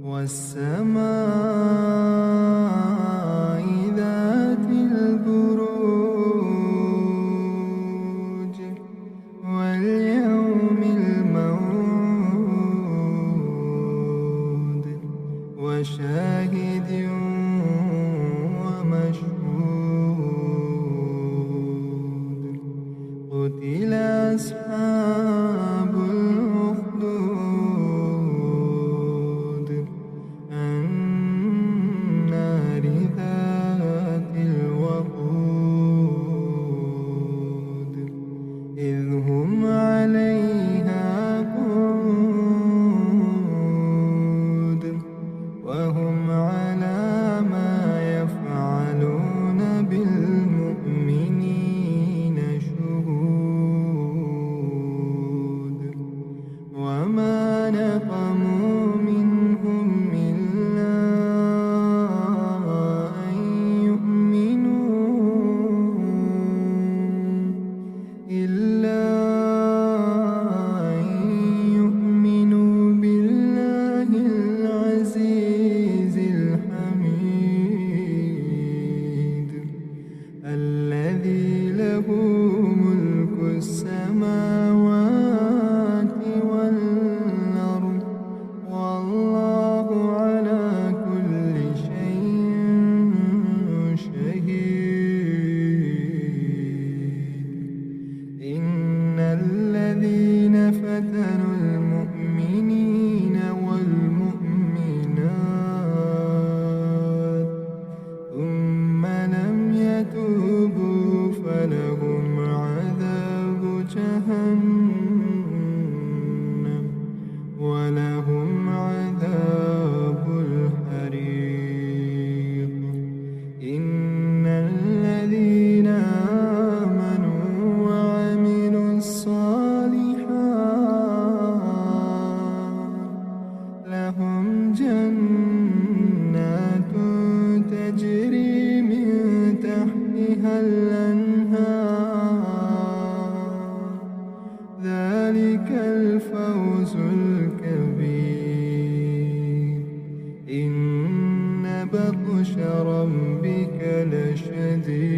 والسماء ذات البروج واليوم الموعود وشاهد ومشهود قتل أصحاب الأخدود النار ذات الوقود إذ هم عليها قعود وهم على ما يفعلون بالمؤمنين شهود وما نقموا منهم إلا أن يؤمنوا بالله العزيز الحميد الذي له ملك السماوات والأرض والله على كل شيء شهيد إن الذين فتنوا المؤمنين والمؤمنات ثم لم يتوبوا فلهم عذاب جهنم ولهم عذاب الحريق إن الذين آمنوا وعملوا الصالحات لهم جنات تجري من تحتها الأنهار ذلك الفوز الكبير إن بطش ربك لشديد